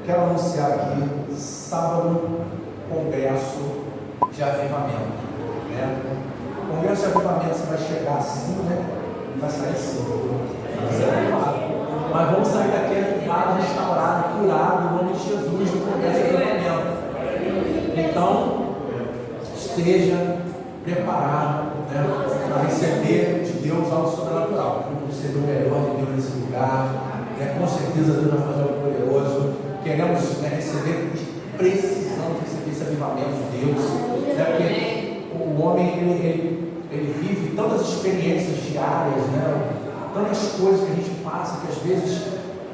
quero anunciar aqui, sábado, congresso de avivamento, né? O congresso de avivamento, você vai chegar assim, né? Vai sair assim, vai ser avivado. Mas vamos sair daqui avivado, restaurado, curado, em nome de Jesus, do congresso de avivamento. Então, esteja preparado, né, para receber de Deus algo sobrenatural. Vamos receber o melhor de Deus nesse lugar, né? Com certeza Deus vai fazer algo poderoso. Queremos, né, receber, precisamos receber esse avivamento de Deus, né? Porque o homem ele vive tantas experiências diárias, né? Tantas coisas que a gente passa, que às vezes,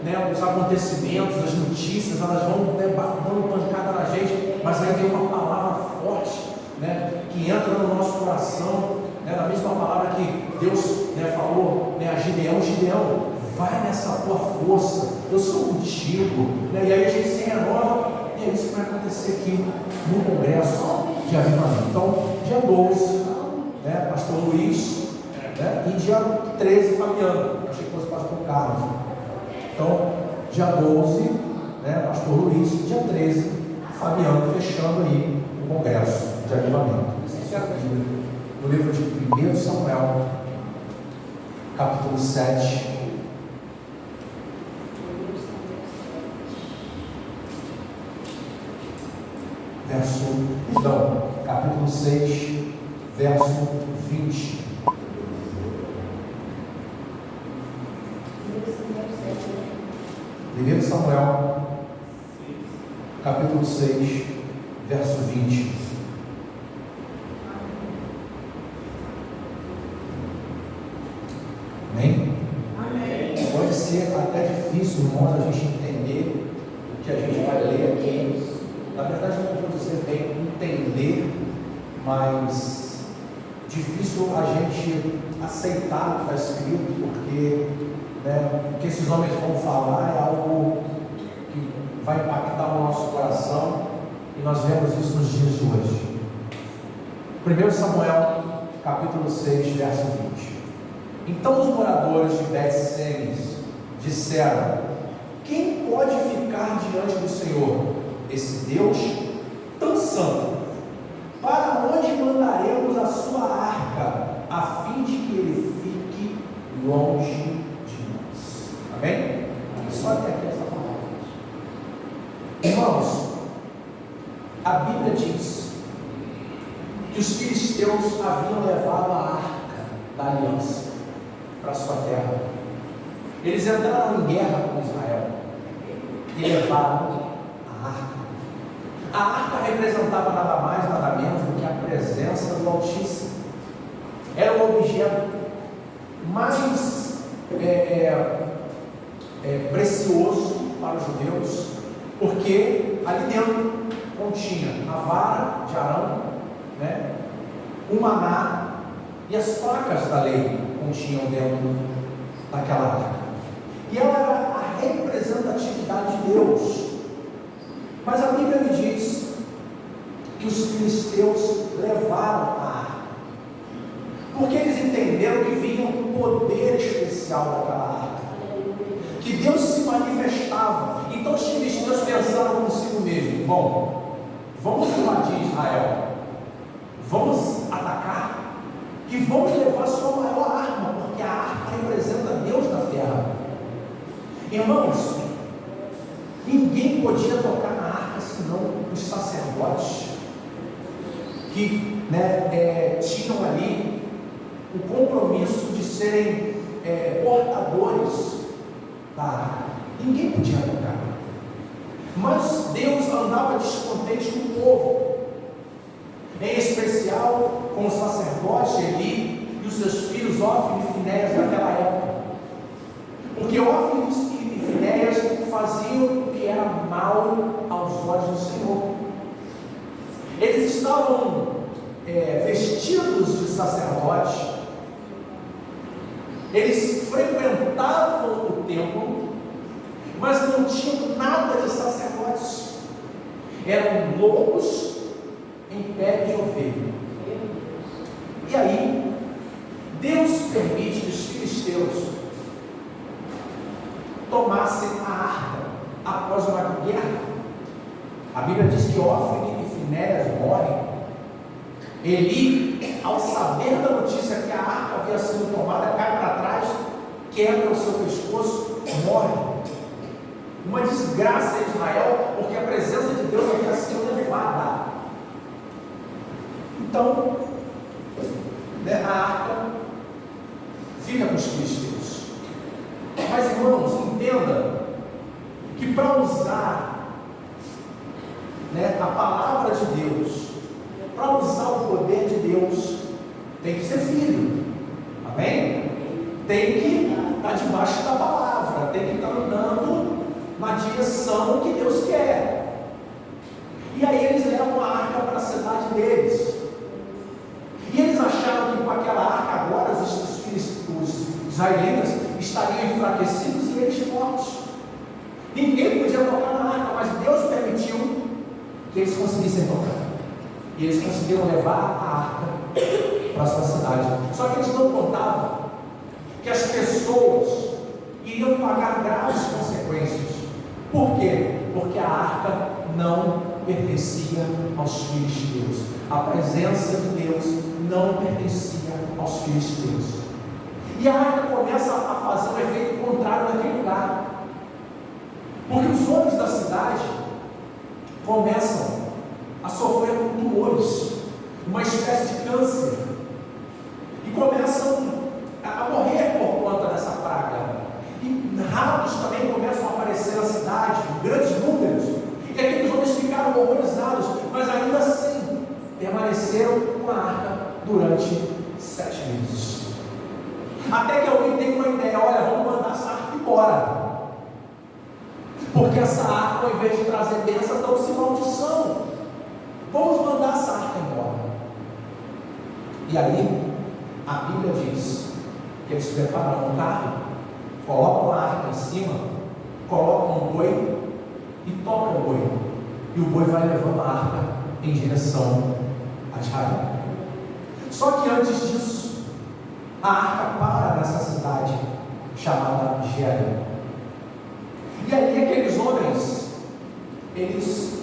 né, os acontecimentos, as notícias, elas vão, né, dando pancada na gente, mas aí vem uma palavra forte, né, que entra no nosso coração, né, na mesma palavra que Deus, né, falou, né, a Gideão: Gideão, vai nessa tua força, eu sou contigo, né? E aí a gente se renova, e é isso que vai acontecer aqui no congresso de avivamento. Então, dia 12, né, pastor Luiz, né, e dia 13, Fabiano. Achei que fosse pastor Carlos. Então, dia 12, né, pastor Luiz, dia 13, Fabiano, fechando aí o congresso de avivamento. No livro de 1 Samuel, capítulo 7, capítulo 6, verso 20. Primeiro Samuel, capítulo 6, verso 20. Amém? Amém. Pode ser até difícil, irmãos, a gente entender o que a gente vai ler aqui. Na verdade, não vou dizer bem entender, mas difícil a gente aceitar o que está escrito, porque, né, o que esses homens vão falar é algo que vai impactar o nosso coração, e nós vemos isso nos dias de hoje. 1 Samuel, capítulo 6, verso 20. Então os moradores de Bet-Semes disseram: quem pode ficar diante do Senhor, esse Deus tão santo? Para onde mandaremos a sua arca, a fim de que ele fique longe de nós? Amém? Só até aqui essa palavra. Irmãos, a Bíblia diz que os filisteus haviam levado a arca da aliança para a sua terra. Eles entraram em guerra com Israel e levaram a arca. A arca representava nada mais, nada menos do que a presença do Altíssimo. Era o objeto mais precioso para os judeus, porque ali dentro continha a vara de Arão, né, o maná e as placas da lei continham dentro daquela arca. E ela era a representatividade de Deus. Mas a Bíblia me diz que os filisteus levaram a arca, porque eles entenderam que vinha um poder especial daquela arca, que Deus se manifestava. Então os filisteus pensaram consigo mesmo: bom, vamos invadir Israel, vamos atacar e vamos levar sua maior arma, porque a arca representa Deus na terra. Irmãos, ninguém podia tocar na arca senão os sacerdotes, que, né, tinham ali o compromisso de serem portadores da arca. Ninguém podia tocar. Mas Deus andava descontente com o povo, em especial com o sacerdote Eli e os seus filhos Ófni e Finéias naquela época, porque Ófni e Finéias faziam o que era mal aos olhos do Senhor. Eles estavam vestidos de sacerdote, eles frequentavam o templo, mas não tinham nada de sacerdotes. Eram lobos em pele de ovelha. E aí Deus permite que os filisteus tomassem a arca após uma guerra que Hófni e Finéias morrem, Eli, ao saber da notícia que a arca havia sido tomada, cai para trás, quebra o seu pescoço, morre. Uma desgraça em Israel, porque a presença de Deus havia sido levada. Então, a arca fica com os filisteus. Mas, irmãos, entenda que para usar a palavra de Deus, para usar o poder de Deus, tem que ser filho. Amém? Tem que estar debaixo da palavra, tem que estar andando na direção que Deus quer. E aí eles levam a arca para a cidade deles. E eles acharam que com aquela arca agora os israelitas estariam enfraquecidos e eles fortes. Ninguém podia tocar na arca, mas Deus permitiu que eles conseguissem tocar. E eles conseguiram levar a arca para a sua cidade. Só que eles não contavam que as pessoas iriam pagar graves consequências. Por quê? Porque a arca não pertencia aos filisteus. A presença de Deus não pertencia aos filisteus. E a arca começa a fazer um efeito contrário naquele lugar. Porque os homens da cidade começam a sofrer com tumores, uma espécie de câncer, e começam a morrer por conta dessa praga. E ratos também começam a aparecer na cidade, em grandes números, e aqueles homens ficaram horrorizados, mas ainda assim permaneceram com a arca durante 7 meses. Até que alguém tem uma ideia: olha, vamos mandar essa arca embora, porque essa arca, ao invés de trazer bênção, trouxe maldição. Vamos mandar essa arca embora. E aí, a Bíblia diz que eles preparam um carro, colocam a arca em cima, colocam um boi e tocam o boi. E o boi vai levando a arca em direção a Israel. Só que antes disso, a arca para nessa cidade chamada Jericó. E ali aqueles homens, eles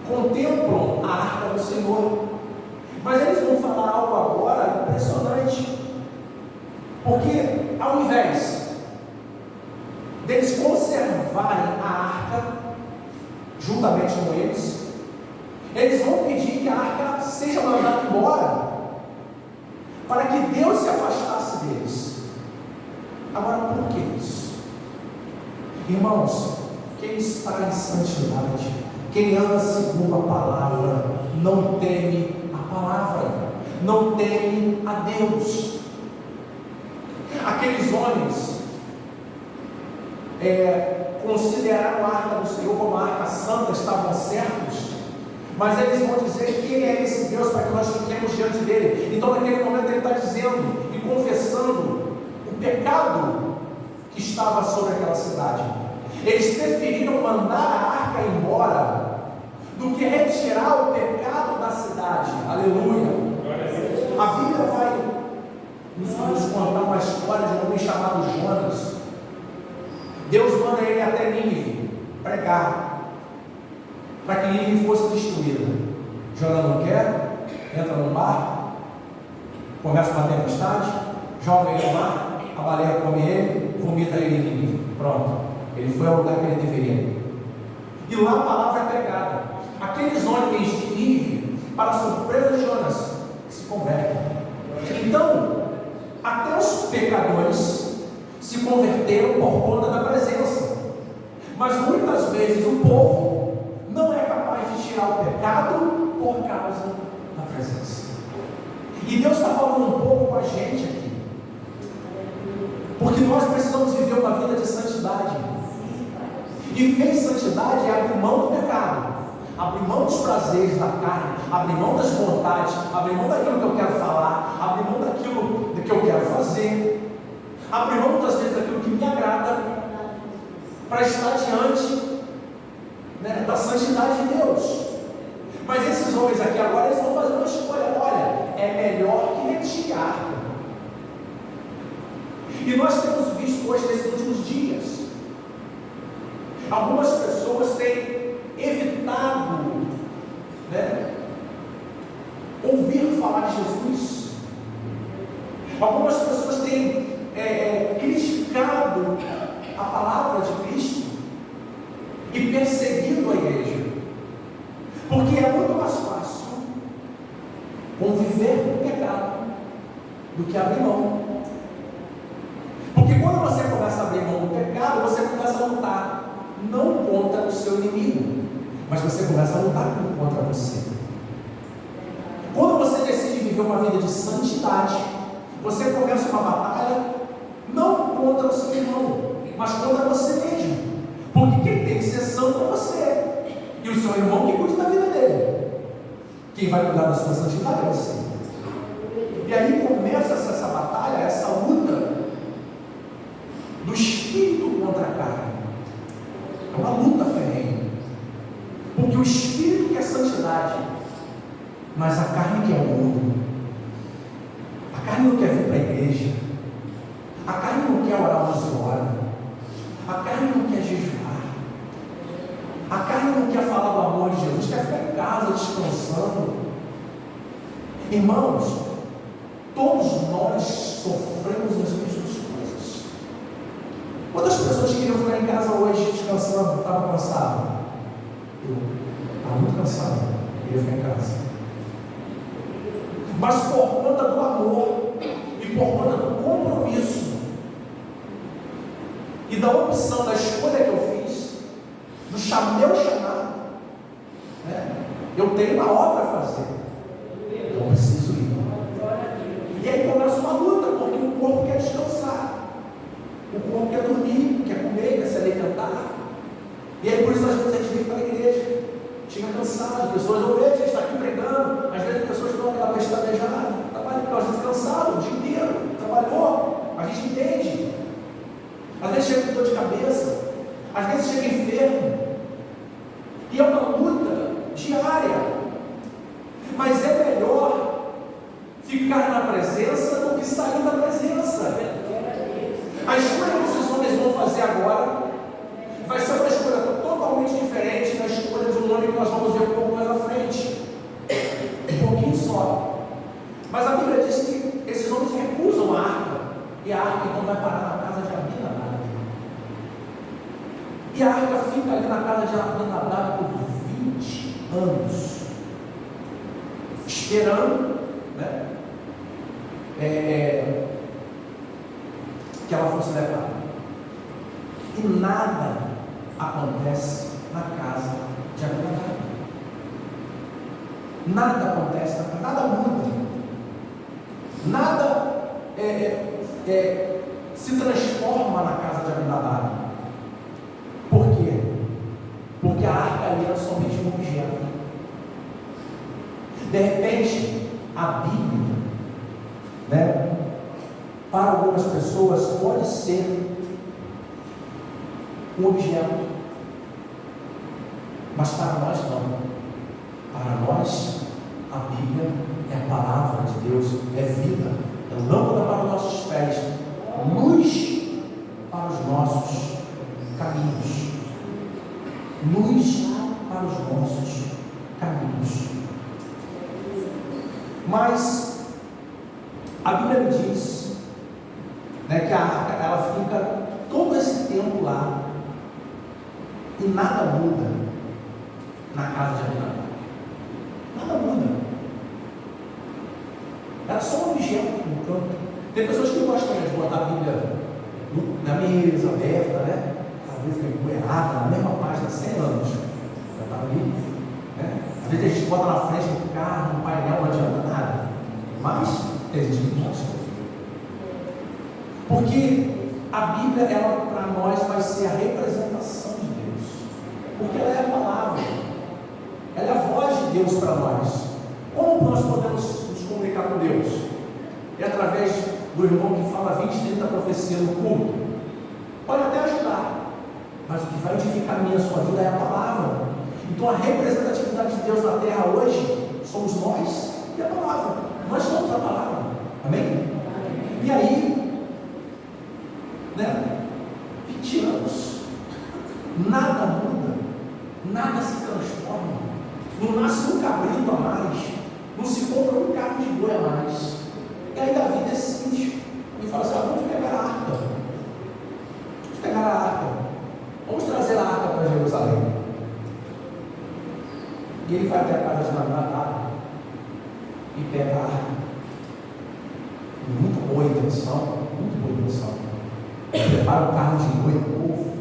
contemplam a arca do Senhor. Mas eles vão falar algo agora impressionante. Porque ao invés deles conservarem a arca juntamente com eles, eles vão pedir que a arca seja mandada embora, para que Deus se afastasse deles. Agora, por que isso? Irmãos, quem está em santidade, quem anda segundo a palavra, não teme a palavra, não teme a Deus. Aqueles homens consideraram a arca do Senhor como a arca santa, estavam certos, mas eles vão dizer quem é esse Deus para que nós fiquemos diante dele. Então naquele momento ele está dizendo e confessando o pecado que estava sobre aquela cidade. Eles preferiram mandar a arca embora do que retirar o pecado da cidade. Aleluia. A Bíblia vai nos contar uma história de um homem chamado Jonas. Deus manda ele até Nínive pregar, para que Nínive fosse destruída. Jonas não quer, entra no mar, começa uma tempestade, joga ele no mar, a baleia come ele, vomita ele em Nínive. Pronto, ele foi ao lugar que ele deveria ir. E lá a palavra é pregada. Aqueles homens de Nínive, para a surpresa de Jonas, se convertem. Então, até os pecadores se converteram por conta da presença. Mas muitas vezes o povo não é capaz de tirar o pecado por causa da presença. E Deus está falando um pouco com a gente aqui, porque nós precisamos viver uma vida de santidade. E viver em santidade é abrir mão do pecado, abrir mão dos prazeres da carne, abrir mão das vontades, abrir mão daquilo que eu quero falar, abrir mão daquilo que eu quero fazer, abrir mão muitas vezes daquilo que me agrada, para estar diante da santidade de Deus. Mas esses homens aqui agora, eles vão fazer uma escolha: olha, é melhor que retire a arca. E nós temos visto hoje, nesses últimos dias, algumas pessoas têm evitado, né, ouvir falar de Jesus. Algumas pessoas têm criticado a palavra de Cristo e perseguido a igreja, porque é muito mais fácil conviver com o pecado do que abrir mão. Porque quando você começa a abrir mão do pecado, você começa a lutar não contra o seu inimigo, mas você começa a lutar contra você. Quando você decide viver uma vida de santidade, você começa uma batalha não contra o seu irmão, mas contra você mesmo. Porque quem tem que ser santo é você, e o seu irmão que cuida da vida dele. Quem vai cuidar da sua santidade é você. E aí começa essa batalha, essa luta do espírito contra a carne. É uma luta ferrenha, porque o espírito quer santidade, mas a carne quer o mundo. A carne não quer vir para a igreja, a carne não quer orar 11 horas, a carne não quer jejuar, a carne não quer falar do amor de Jesus, quer ficar em casa descansando. Irmãos, todos nós sofremos as mesmas coisas. Quantas pessoas queriam ficar em casa hoje descansando? Estava cansado? Eu estava muito cansado, queria ficar em casa. Mas por conta do amor e por conta do compromisso e da opção, da escolha que eu fiz, do meu chamado, né? Eu tenho uma obra a fazer, eu preciso ir. E aí começa uma luta, porque o corpo quer descansar, o corpo quer dormir, quer comer, quer se alimentar. E aí por isso às vezes a gente vem para a igreja, chega cansado, pessoas não veem, a gente está aqui pregando, às vezes as pessoas estão aquela pestanejada, trabalhando, às vezes cansado, o dia inteiro, trabalhou, a gente entende. Às vezes chega com dor de cabeça, às vezes chega enfermo, e é uma luta diária, mas é melhor ficar na presença do que sair da presença. A escolha que esses homens vão fazer agora vai ser uma escolha totalmente diferente da escolha de um nome que nós vamos ver um pouco mais à frente, um pouquinho só. Mas a Bíblia diz que esses homens recusam a arca, e a arca então vai parar na casa de Abinadab. E a arca fica ali na casa de Abinadab por 20 anos, esperando, né, que ela fosse levada. E nada acontece na casa de Abinadab. Nada acontece, nada muda. Nada se transforma na casa de Abinadab. Por quê? Porque a arca ali era somente um objeto. De repente, a Bíblia, né, para algumas pessoas pode ser um objeto, mas para nós não. Para nós, a Bíblia é a palavra de Deus, é vida, é lâmpada para os nossos pés, luz para os nossos caminhos, luz para os nossos caminhos. Mas a Bíblia me diz, né, que a arca ela fica todo esse tempo lá e nada muda na casa de Abinadab. Nada muda. Era só um objeto no canto. Tem pessoas que gostam de botar a Bíblia na mesa aberta, né? A Bíblia fica empoeirada na mesma página há 100 anos. Já está ali, né? Às vezes a gente bota na frente do carro, no painel, não adianta nada. Mas tem gente que gosta. Porque a Bíblia, ela para nós vai ser a representação de Deus. Porque ela é a palavra. Ela é a voz de Deus para nós. Como nós podemos nos comunicar com Deus? É através do irmão que fala 20, 30 profecias no culto. Pode até ajudar, mas o que vai edificar a minha e a sua vida é a palavra. Então a representatividade de Deus na terra hoje somos nós e a palavra. Nós somos a palavra. Amém? E aí, né? 20 anos, nada muda Nada se transforma. Não nasce um cabrito a mais. Não se compra um carro de boi a mais. E aí Davi decide e fala assim: vamos pegar a arca. Vamos pegar a arca. Vamos trazer a arca para Jerusalém. E ele vai até a casa de Nadab e pega a arca. Muito boa intenção, muito boa intenção. Prepara um carro de boi novo,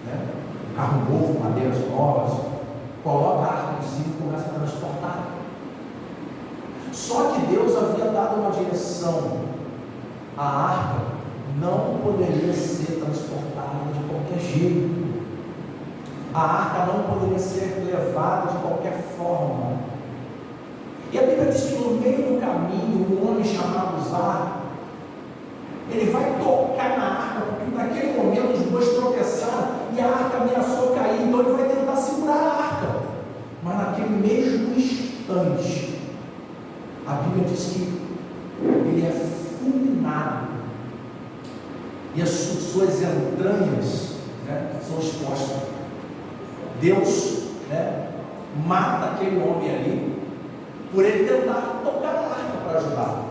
né? Um carro novo, madeiras novas, coloca a arca em cima e começa a transportar. Só que Deus havia dado uma direção. A arca não poderia ser transportada de qualquer jeito. A arca não poderia ser levada de qualquer forma. E a Bíblia diz que no meio do caminho, um homem chamado Uzá, ele vai tocar na arca, porque naquele momento os bois tropeçaram e a arca ameaçou cair, então ele vai tentar segurar a arca. Mas naquele mesmo instante, a Bíblia diz que ele é fulminado e as suas entranhas, né, são expostas. Deus, né, mata aquele homem ali por ele tentar tocar a arca para ajudar.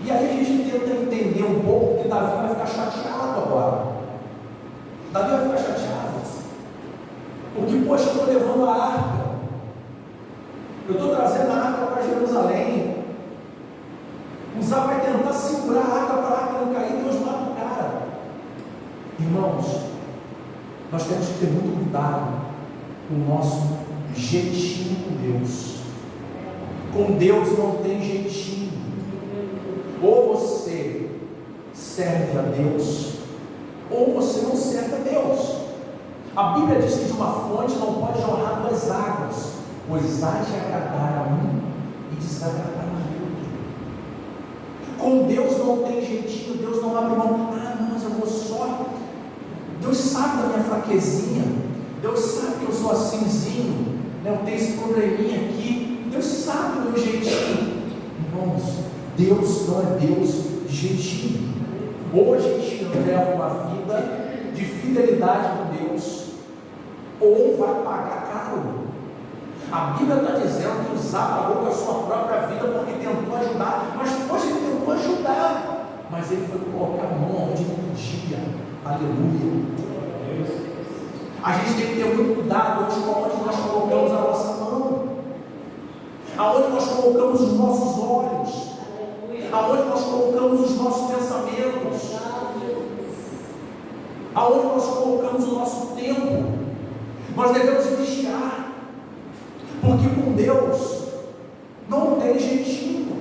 E aí a gente tenta entender um pouco que Davi vai ficar chateado agora. Davi vai ficar chateado porque, poxa, eu estou levando a arca, eu estou trazendo a arca para Jerusalém. Uzá vai tentar segurar a arca para a arca não cair, Deus mata o cara. Irmãos, nós temos que ter muito cuidado com o nosso jeitinho com Deus. Com Deus não tem jeitinho. Ou você serve a Deus, ou você não serve a Deus. A Bíblia diz que de uma fonte não pode jorrar duas águas, pois há de agradar a um e desagradar a outro. Com Deus não tem jeitinho. Deus não abre mão. Não, mas eu vou só. Deus sabe da minha fraquezinha. Deus sabe que eu sou assimzinho, né? Eu tenho esse probleminha aqui. Deus sabe do meu jeitinho. Irmãos, Deus não é Deus de jeitinho. Ou a gente leva uma vida de fidelidade com Deus, ou vai pagar caro. A Bíblia está dizendo que Uzá pagou com a sua própria vida porque tentou ajudar. Mas poxa, ele tentou ajudar, mas ele foi colocar a mão onde não podia. Aleluia. A gente tem que ter muito cuidado onde nós colocamos a nossa mão, aonde nós colocamos os nossos olhos, aonde nós colocamos os nossos pensamentos, aonde nós colocamos o nosso tempo. Nós devemos vigiar, porque com Deus não tem jeitinho.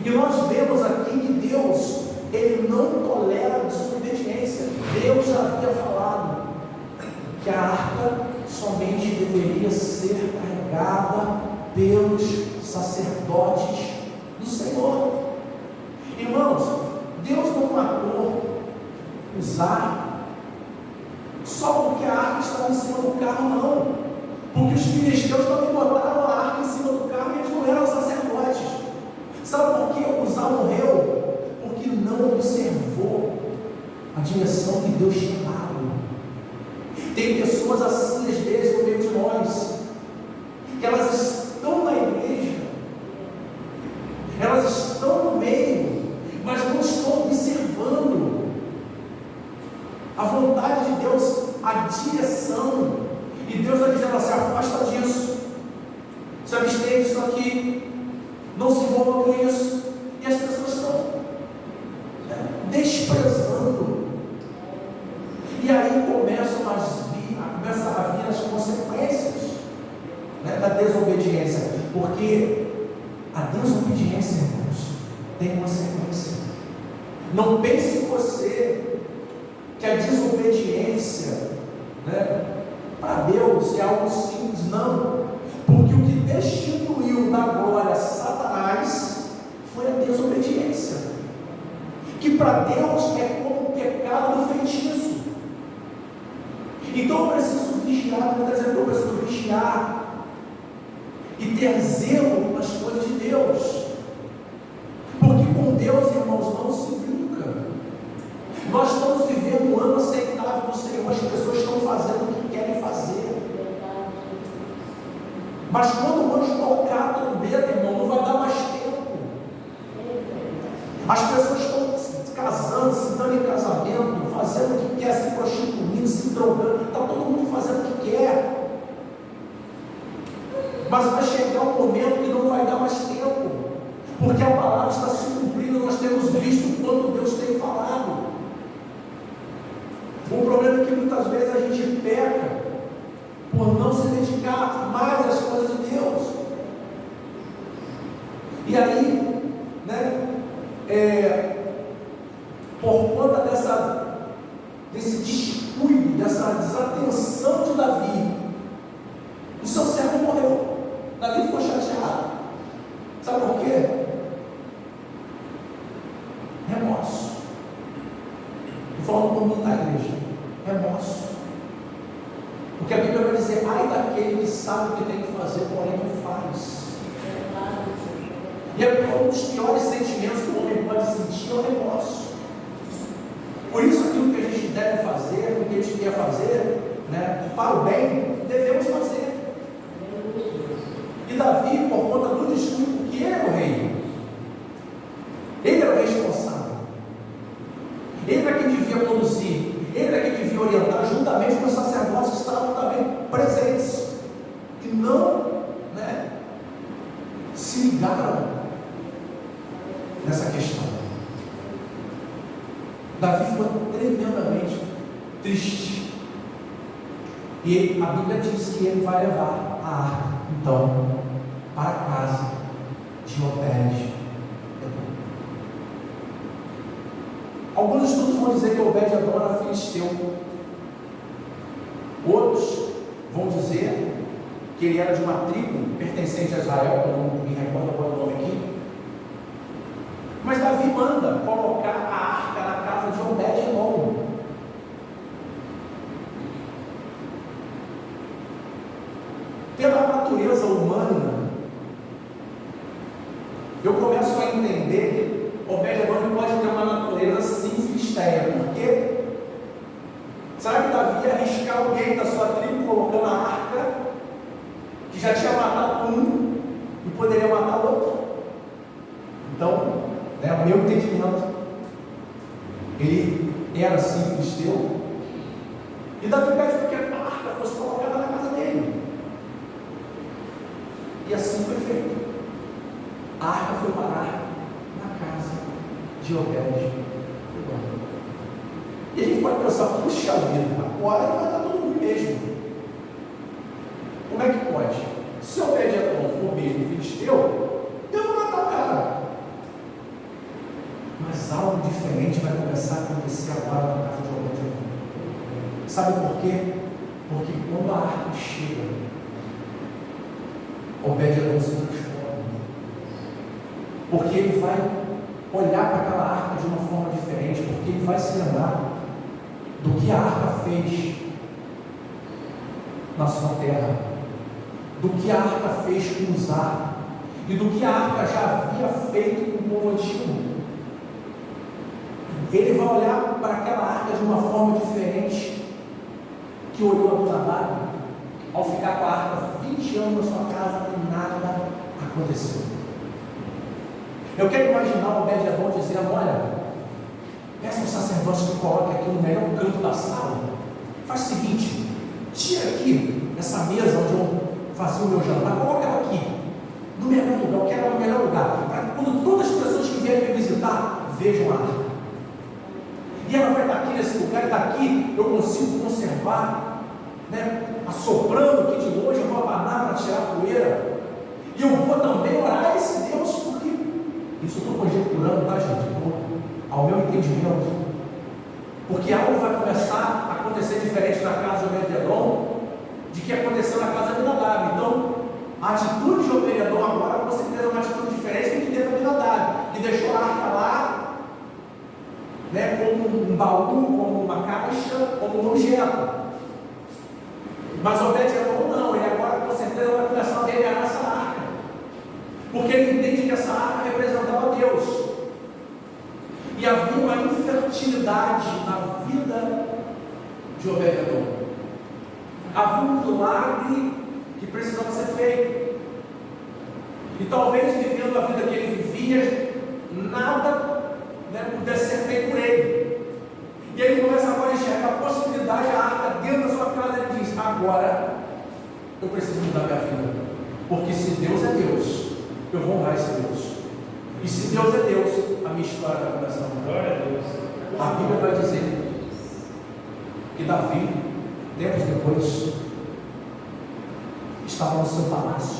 E nós vemos aqui que Deus, Ele não tolera a desobediência. Deus já havia falado que a arca somente deveria ser carregada pelos sacerdotes do Senhor. Irmãos, Deus não matou Uzá só porque a arca estava em cima do carro, não. Porque os filisteus também botaram a arca em cima do carro e eles não eram sacerdotes. Sabe por que Uzá morreu? Porque não observou a direção que Deus tinha dado. Tem pessoas assim, às vezes, no meio de nós, que elas estão na igreja, elas estão no meio, mas não estão observando a vontade de Deus, a direção. E Deus está dizendo assim: afasta disso, se abstenha disso aqui, não se envolva com isso. E as pessoas estão desprezando. E aí começam a vir as consequências, né, da desobediência. Porque a desobediência, irmãos, tem consequência. Não pense você que a desobediência, né, para Deus é algo simples. Não. Porque o que destituiu da glória Satanás foi a desobediência, que para Deus é como o pecado do feitiço. Então eu preciso vigiar, eu preciso vigiar e ter zelo nas coisas de Deus, porque com Deus, irmãos, não se brinca. Nós estamos vivendo um ano aceitável do Senhor, as pessoas estão fazendo o que Mas vai chegar um momento que não vai dar mais tempo, porque a palavra está se cumprindo. Nós temos visto quanto Deus tem falado. O problema é que muitas vezes a gente peca por não se dedicar mais às coisas de Deus. E aí, por conta desse descuido, dessa desatenção de Davi, o seu servo morreu. Davi ficou chateado. Sabe por quê? Remorso. Estou falando por mim, da igreja. Remorso. Porque a Bíblia vai dizer: ai daquele que sabe o que tem que fazer, porém não faz. E é um dos piores sentimentos que o homem pode sentir, é o remorso. Por isso, aquilo que a gente deve fazer, o que a gente quer fazer, para o bem, devemos fazer. E Davi, por conta do descuido, porque ele era o rei, ele era o responsável, ele era quem devia conduzir, ele era quem devia orientar, juntamente com os sacerdotes que estavam também presentes, e não se ligaram nessa questão. Davi ficou tremendamente triste, e a Bíblia diz que ele vai levar a arca, então, para a casa de Obed-edom. Alguns estudos vão dizer que Obed-edom era filisteu. Outros vão dizer que ele era de uma tribo pertencente a Israel, que eu não me recordo qual é o nome aqui. Mas Davi manda colocar a arca na casa de Obed-edom. Pela natureza humana, eu começo a entender que Obed-edom pode ter uma natureza sim filisteia. Por quê? Será que Davi ia arriscar alguém da sua tribo colocando a arca, que já tinha matado um e poderia matar o outro? Então, o meu entendimento, ele era sim filisteu, e Davi pede para que a arca fosse colocada na casa dele. E assim foi feito. A arca foi parar na casa de Obed-edom. E a gente pode pensar: puxa vida, agora vai estar todo mundo mesmo. Como é que pode? Se Obed-edom for mesmo filisteu, eu vou matar o cara. Mas algo diferente vai começar a acontecer agora na casa de Obed-edom. Sabe por quê? Porque quando a arca chega, Obed-edom se transforma. Porque ele vai olhar para aquela arca de uma forma diferente, porque ele vai se lembrar do que a arca fez na sua terra, do que a arca fez com Uzá, e do que a arca já havia feito com o povo antigo. Ele vai olhar para aquela arca de uma forma diferente que olhou a Abinadab ao ficar com a arca 20 anos na sua casa e nada aconteceu. Eu quero imaginar Obed-edom dizendo: olha, peça ao sacerdote que coloque aqui no melhor canto da sala. Faz o seguinte: tira aqui essa mesa onde eu fazia o meu jantar, coloca ela aqui no melhor lugar. Eu quero ela no melhor lugar, para que quando todas as pessoas que vierem me visitar vejam a arca. E ela vai estar aqui nesse lugar, e daqui eu consigo conservar, assoprando aqui de longe, eu vou abanar para tirar a poeira, e eu vou também orar a esse Deus, porque isso eu estou conjecturando, tá, gente? Ao meu entendimento, porque algo vai começar a acontecer diferente na casa de Obed-edom, de que aconteceu na casa de Abinadab. Então, a atitude de Obed-edom agora, com certeza, é uma atitude diferente do que teve Abinadab, que deixou a arca lá, como um baú, como uma caixa, como um objeto. Mas Obed-edom não, ele agora com certeza vai começar a venerar essa arca, porque ele entende que essa arca representava Deus. E havia uma infertilidade na vida de Obed-edom. Havia um milagre que precisava ser feito. E talvez, vivendo a vida que ele vivia, nada pudesse ser feito por ele. E ele começa agora a enxergar a possibilidade, a arca dentro da sua casa. Ele diz: agora eu preciso mudar minha vida. Porque se Deus é Deus, eu vou honrar esse Deus. E se Deus é Deus, a minha história vai começar a mudar. Glória a Deus. A Bíblia vai dizer que Davi, tempos depois, estava no seu palácio,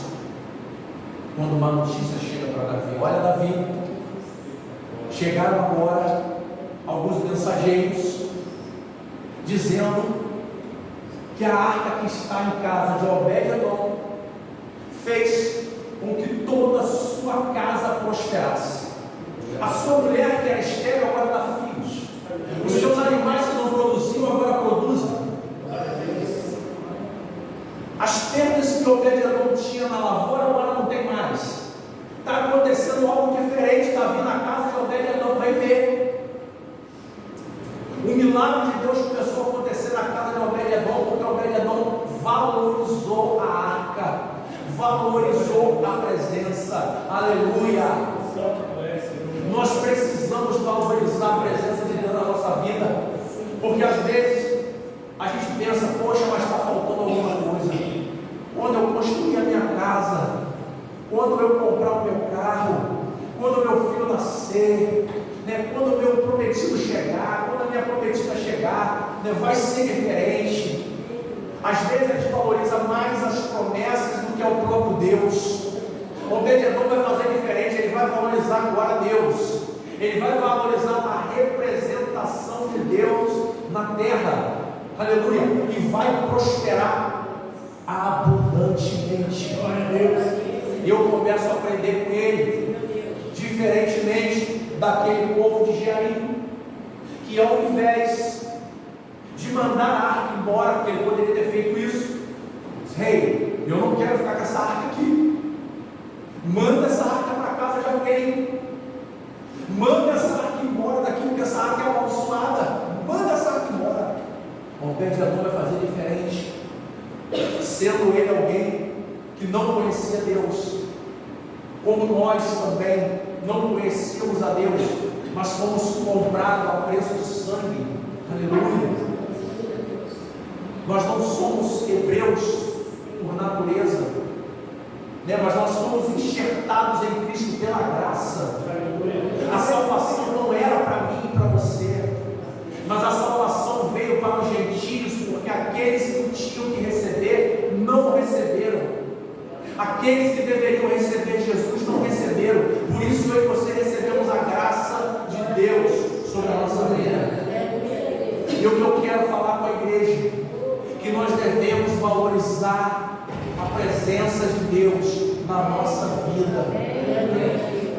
quando uma notícia chega para Davi: olha, Davi, chegaram agora alguns mensageiros dizendo que a arca que está em casa de Obed-edom fez com que toda a sua casa prosperasse. A sua mulher, que era estéril, agora dá filhos. Os seus animais que não produziam, agora produzem. As perdas que Obed-edom tinha na lavoura, agora não tem mais. Está acontecendo algo diferente. Davi na casa de Obed-edom vai ver. O milagre de Deus começou a acontecer na casa de Obed-edom, porque Obed-edom valorizou a arca, valorizou a presença. Aleluia! Nós precisamos valorizar a presença de Deus na nossa vida, porque às vezes a gente pensa: poxa, mas está faltando alguma coisa. Quando eu construir a minha casa, quando eu comprar o meu carro, quando o meu filho nascer, quando o meu prometido chegar, quando a minha prometida chegar, vai ser diferente. Às vezes a gente valoriza mais as promessas do que o próprio Deus. O Obed-edom vai fazer diferente. Ele vai valorizar agora Deus. Ele vai valorizar a representação de Deus na terra. Aleluia. E vai prosperar abundantemente. Glória a Deus. E eu começo a aprender com ele, diferentemente daquele povo de Jearim, que ao invés de mandar a arca embora, porque ele poderia ter feito isso, rei, eu não quero ficar com essa arca aqui, manda essa arca para a casa de alguém, manda essa arca embora daqui, porque essa arca é amaldiçoada, manda essa arca embora. O Obed-edom vai fazer diferente, sendo ele alguém que não conhecia Deus, como nós também não conhecíamos a Deus, mas fomos comprados a preço de sangue. Aleluia. Nós não somos hebreus por natureza, mas nós somos enxertados em Cristo pela graça. A salvação não era para mim e para você, mas a salvação veio para os gentios, porque aqueles que tinham que receber não receberam. Aqueles que deveriam receber Jesus não receberam. Por isso eu e você recebemos a graça de Deus sobre a nossa vida. E o que eu quero falar com a igreja, que nós devemos valorizar a presença de Deus na nossa vida.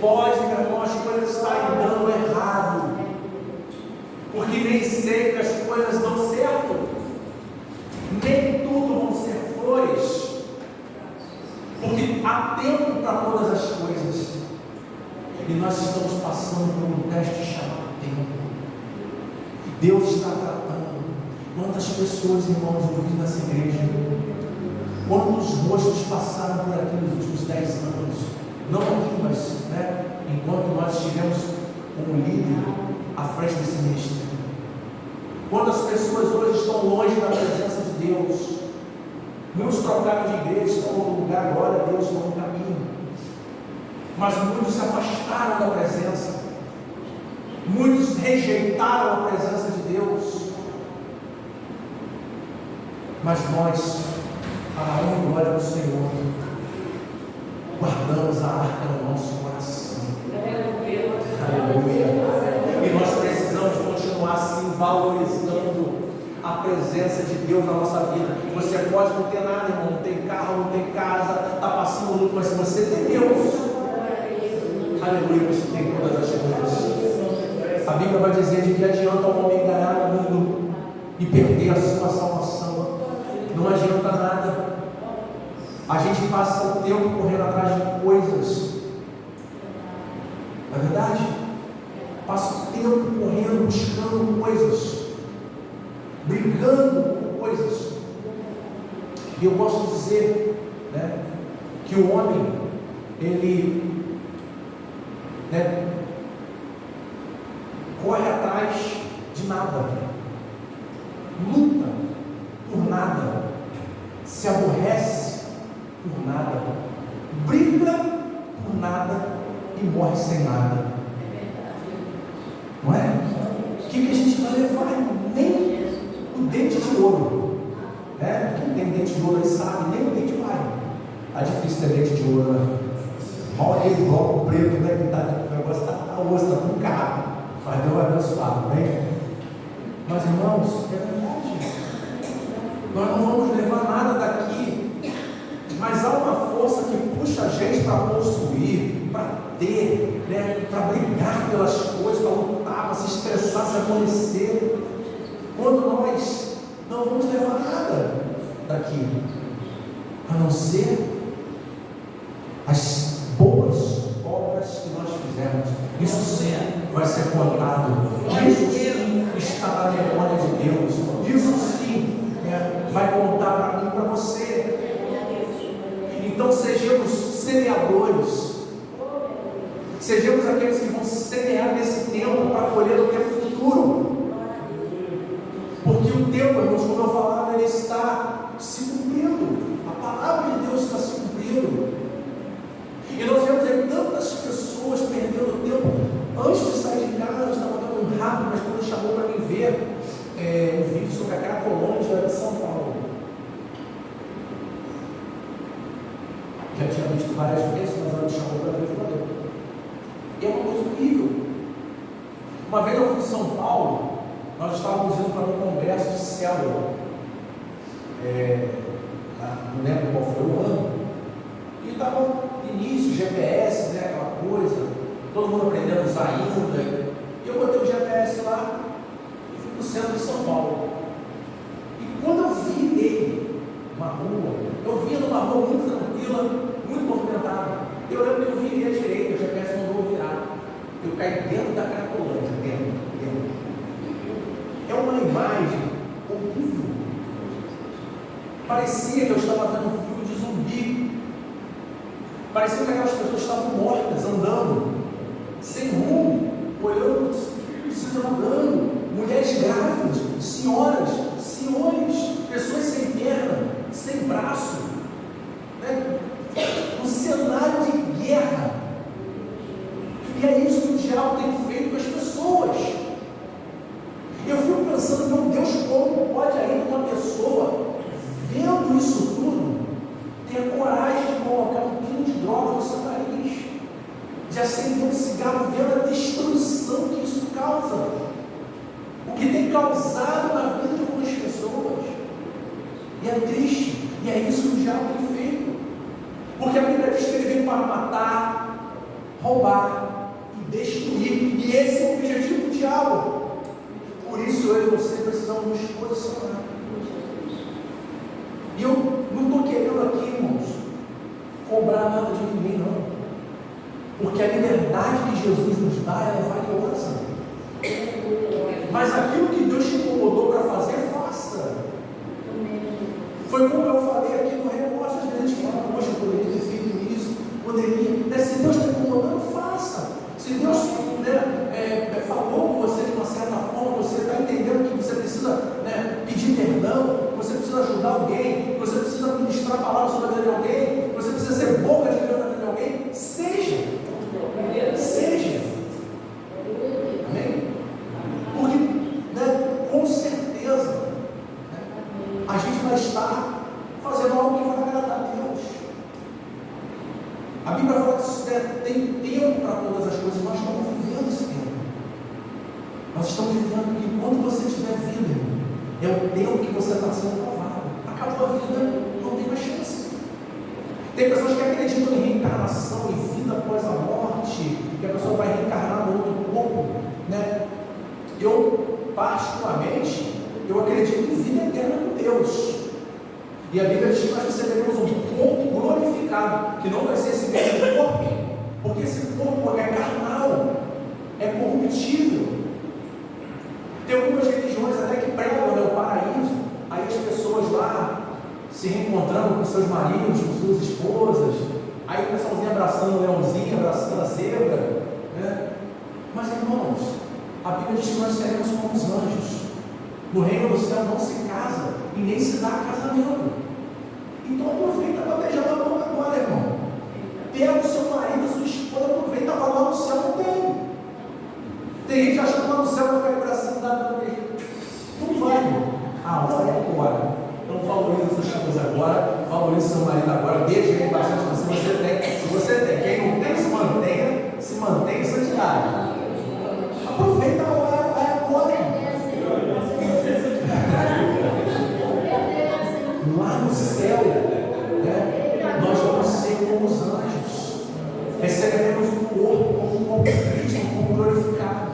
Pode, meu irmão, as coisas estarem dando errado, porque nem sempre as coisas dão certo, nem tudo vão ser flores, porque há tempo para todas as coisas, e nós estamos passando por um teste chamado tempo. Deus está tratando. Quantas pessoas, irmãos, eu vi nessa igreja, quantos rostos passaram por aqui nos últimos 10 anos, não aqui, mas enquanto nós estivemos como líder à frente desse ministério. Quantas pessoas hoje estão longe da presença de Deus? Muitos trocaram de igreja, estão em outro lugar, glória a Deus, estão no caminho. Mas muitos se afastaram da presença. Muitos rejeitaram a presença de Deus. Mas nós, para a honra e glória do Senhor, guardamos a arca no nosso coração. Aleluia. E nós precisamos continuar assim, valorizando a presença de Deus na nossa vida. Você pode não ter nada, irmão, não tem carro, não tem casa, está passando luto, mas se você tem Deus, aleluia, você tem todas as coisas. A Bíblia vai dizer de que adianta o homem ganhar o mundo e perder a sua salvação. Não adianta nada. A gente passa o tempo correndo atrás de coisas, não é verdade? Passa o tempo correndo, buscando coisas, brigando com coisas. E eu posso dizer, que o homem, ele corre atrás de nada, luta por nada, se aborrece por nada. morre sem nada. Não é? O que a gente vai levar? Nem o dente de ouro. Né? Quem tem dente de ouro aí sabe, nem o dente vai. Tá difícil ter dente de ouro, né? Mal aquele bloco preto, né? Que tá, o negócio tá, a osso tá com carro. Mas Deus vai abençoar, né? Mas irmãos, é verdade. Nós não vamos levar nada daqui. Mas há uma força que puxa a gente para construir, para ter, né? Para brigar pelas coisas, para lutar, para se estressar, se aborrecer. Quando nós não vamos levar nada daqui, a não ser as boas obras que nós fizemos. Isso sim vai ser contado. Isso sim está na memória de Deus. Isso sim, né, vai contar para mim e para você. Então sejamos semeadores. Sejamos aqueles que vão semear nesse tempo para colher o tempo futuro. Porque o tempo, irmãos, como eu falava, ele está se cumprindo. A palavra de Deus está se cumprindo. E nós vemos aí tantas pessoas perdendo tempo. Antes de sair de casa, eu estava dando um rápido, mas quando chamou para mim ver um vídeo sobre a Cracolândia de São Paulo. Já tinha visto várias vezes, mas ela me chamou para ver e falei. E é uma coisa horrível. Uma vez eu fui em São Paulo, nós estávamos indo para um congresso de célula. Não lembro qual foi o ano. E estava no início, GPS, né, aquela coisa, todo mundo aprendendo a usar ainda. E eu botei o GPS lá e fui para o centro de São Paulo. E quando eu vi ele, uma rua, eu vi numa rua muito tranquila, muito movimentada. Eu lembro que eu vi ele à direita, o GPS mandou virar. Eu caí dentro da Cracolândia, dentro. É uma imagem horrível. Parecia que eu estava vendo um filme de zumbi. Parecia que aquelas pessoas estavam mortas, andando, sem rumo, olhando, se andando. Mulheres grávidas, senhoras, senhores, pessoas sem perna, sem braço, né? Um cenário de guerra. E é isso que o diabo tem feito com as pessoas. Eu fico pensando, meu Deus, como pode ainda uma pessoa, vendo isso tudo, ter a coragem de colocar um quilo de droga no seu nariz, de acender um cigarro, vendo a destruição que isso causa, o que tem causado na vida de algumas pessoas. E é triste, e é isso que o diabo tem feito, porque a Bíblia diz que ele veio para matar, roubar e destruir, e esse é o objetivo do diabo. Por isso eu e você precisamos nos posicionar. E eu não estou querendo aqui, irmãos, cobrar nada de ninguém, não. Porque a liberdade que Jesus nos dá é valiosa. Mas aquilo que Deus te incomodou para fazer, faça. Foi como eu falei aqui no remorso. Às vezes a gente fala, poxa, eu poderia ter feito isso, poderia. Se Deus está incomodando, faça. Se Deus falou com você de uma certa forma, você está entendendo que você precisa pedir perdão, que você precisa ajudar alguém, que você precisa ministrar a palavra sobre a vida de alguém, que você precisa ser boca de Deus na vida de alguém, seja. Amém? Porque, com certeza, a gente vai estar fazendo algo que vai agradar a Deus. A Bíblia fala que tem tempo para todas as coisas. Nós estamos vivendo esse tempo. Nós estamos vivendo que quando você tiver vida, é o tempo que você está sendo provado. Acabou a vida, não tem mais chance. Tem pessoas que acreditam em reencarnação, em vida após a morte, que a pessoa vai reencarnar no outro corpo, né? Eu, particularmente, eu acredito em vida eterna com Deus. E a Bíblia diz que nós receberemos um corpo glorificado, que não vai ser esse mesmo corpo, porque esse corpo é carnal, é corruptível. Tem algumas religiões até que pregam o paraíso, aí as pessoas lá se reencontrando com seus maridos, com suas esposas, aí o pessoalzinho abraçando o leãozinho, abraçando a zebra, né? Mas irmãos, a Bíblia diz que nós seremos como os anjos. No reino do céu não se casa e nem se dá casamento. Então aproveita para beijar na boca agora, irmão. Pega o seu marido, a sua esposa, esposa aproveita, agora lá no céu não tem. Tem gente achando que lá no céu vai ficar abraçando dado para ele. Não vai. A hora é agora. Então valoriza sua esposa agora, valoriza seu marido agora, beija ele bastante se você tem. Se você tem, quem não tem, se mantenha em santidade. Aproveita a hora, é agora. Lá no céu, né, nós vamos ser como os anjos, receberemos o corpo como Cristo, como glorificado.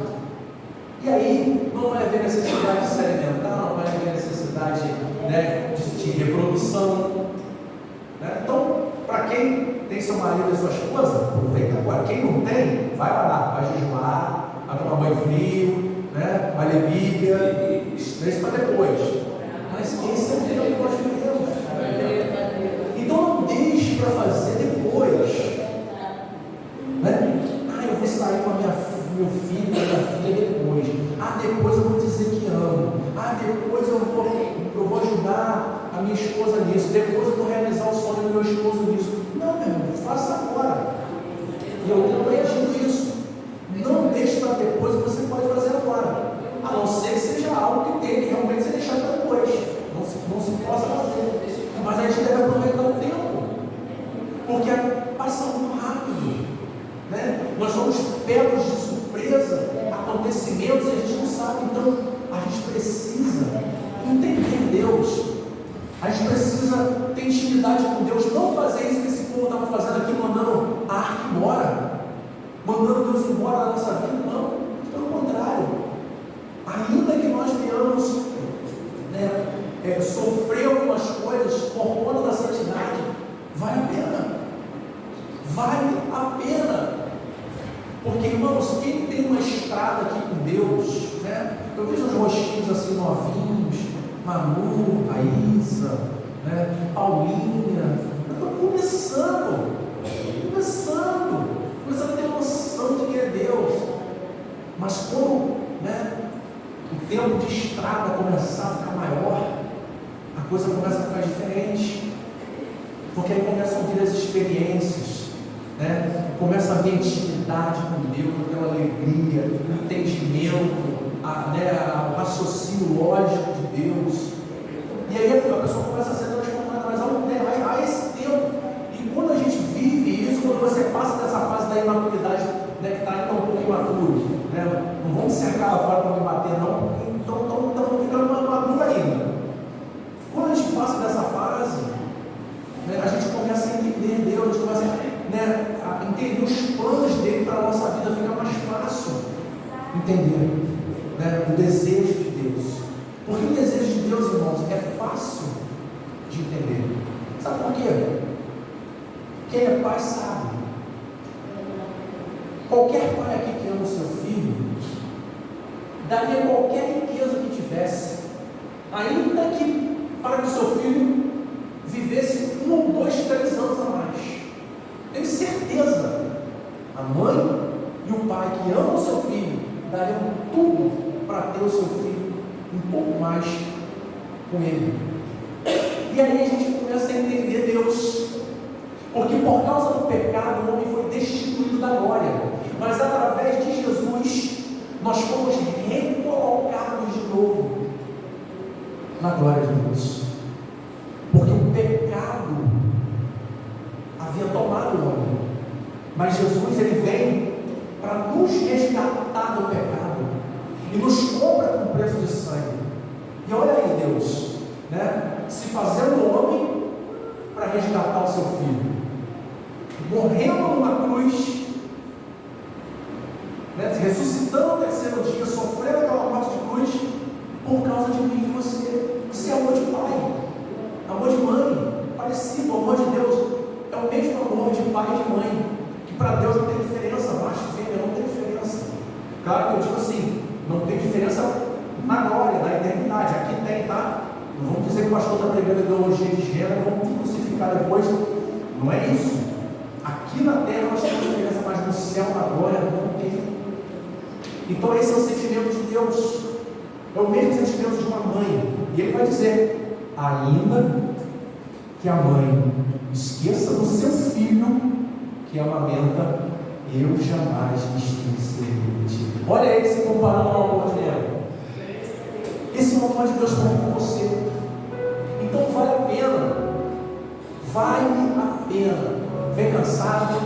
E aí não vai haver necessidade de se alimentar, não vai haver necessidade, né, de reprodução. Né? Então, para quem tem seu marido e sua esposa, aproveita agora. Quem não tem, vai lá, vai jejuar, vai tomar banho frio, né, vai ler Bíblia, isso para depois. Mas esse é o dia que nós vivemos. Então não deixe para fazer depois. Né? Eu vou sair com meu filho, com a minha filha depois. Depois eu vou dizer que amo. Depois eu vou ajudar a minha esposa nisso. Depois eu vou realizar o sonho do meu esposo nisso. Não, meu irmão, faça agora. E eu tenho aprendido isso. Não deixe para depois o que você pode fazer agora. A não ser que seja algo que tem que realmente ser deixado para depois. Não se possa fazer. Mas a gente deve aproveitar o tempo. Porque passa muito rápido. Né? Nós somos pegos de surpresa, acontecimentos e a gente não sabe. Então a gente precisa entender Deus. A gente precisa ter intimidade com Deus. Não fazer isso que esse povo estava fazendo aqui, mandando a arca embora, mandando Deus embora da nossa vida. Não, pelo contrário. Ainda que nós venhamos, né, sofrer algumas coisas por conta da santidade, vale a pena. Vale a pena. Porque, irmãos, quem tem uma estrada aqui com Deus, né? Eu vejo os rostinhos assim novinhos, Manu, Raíssa, né? Paulinha. Eu estou começando a ter noção de que é Deus. Mas quando, né, o tempo de estrada começar a ficar maior, a coisa começa a ficar diferente. Porque aí começam a vir as experiências. Né? Começa a haver intimidade com Deus, aquela alegria, o entendimento, o raciocínio lógico de Deus. E aí a pessoa começa a ser transformada, mas há esse tempo. E quando a gente vive isso, quando você passa dessa fase da imaturidade, né, que está ainda um pouco imaturo, né? Não vamos cercar lá fora para me bater, não, então estamos ficando maduro ainda. Quando a gente passa dessa fase, né, a gente começa a entender Deus, a gente começa a entender os planos dele para a nossa vida, fica mais fácil entender, né, o desejo de Deus. Porque o desejo de Deus, irmãos, é fácil de entender. Sabe por quê? Quem é pai sabe. Qualquer pai aqui que ama o seu filho daria qualquer riqueza que tivesse, ainda que para que o seu filho vivesse 1, 2, 3 anos a mais. Tenho certeza, a mãe e o pai que amam o seu filho dariam tudo para ter o seu filho um pouco mais com ele. E aí a gente começa a entender Deus, porque por causa do pecado o homem foi destituído da glória, mas através de Jesus nós fomos recolocados de novo na glória de Deus, porque o pecado havia tomado o homem, mas Jesus ele vem para nos resgatar do pecado e nos compra com preço de sangue. E olha aí Deus, né, se fazendo homem para resgatar o seu filho, morrendo numa cruz, né, ressuscitando no terceiro dia, sofrendo aquela morte de cruz por causa de mim e você. Isso é amor de pai, amor de mãe, parecido. O amor de Deus é o mesmo amor de pai e de mãe, que para Deus não tem diferença, macho e fêmea não tem diferença. Claro que eu digo assim, não tem diferença na glória, na eternidade. Aqui tem, tá? Não vamos dizer que o pastor está pregando ideologia de gênero, vamos crucificar depois. Não é isso. Aqui na terra nós temos diferença, mas no céu, na glória, não tem. Então esse é o sentimento de Deus. É o mesmo sentimento de uma mãe. E ele vai dizer, ainda que a mãe esqueça do seu filho que amamenta eu jamais me esquecerei de ti. Olha ele se comparando ao amor de Deus. Esse é o amor de Deus para mim com você. Então vale a pena. Vale a pena. Vem cansado,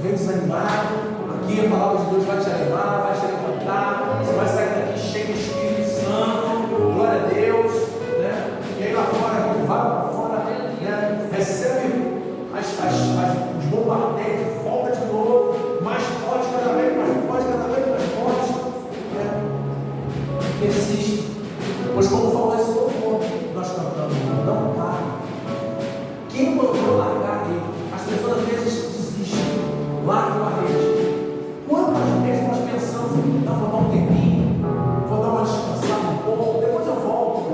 vem desanimado. Aqui a palavra de Deus vai te animar, vai te levantar. Você vai sair daqui cheio do Espírito Santo. Glória a Deus. Né? E aí lá fora, quando vai para fora, né? Recebe os bombardeios, volta de novo. Mais forte, cada vez mais forte, cada vez mais forte. Né? Persiste. Pois como falou esse louvor, nós cantamos, não pare. Quem mandou largar ele? As pessoas às vezes desistem, largam a rede. Quantas vezes nós pensamos, não, vou dar um tempinho, vou dar uma descansada um pouco, depois eu volto,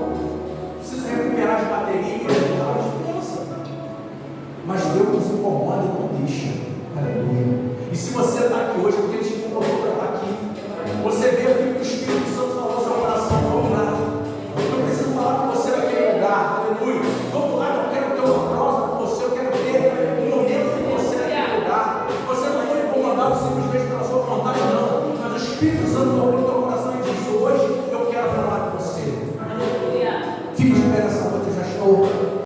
preciso recuperar as baterias, não, a gente pensa. Mas Deus nos incomoda e não deixa. Aleluia. E se você está aqui hoje, porque Ele te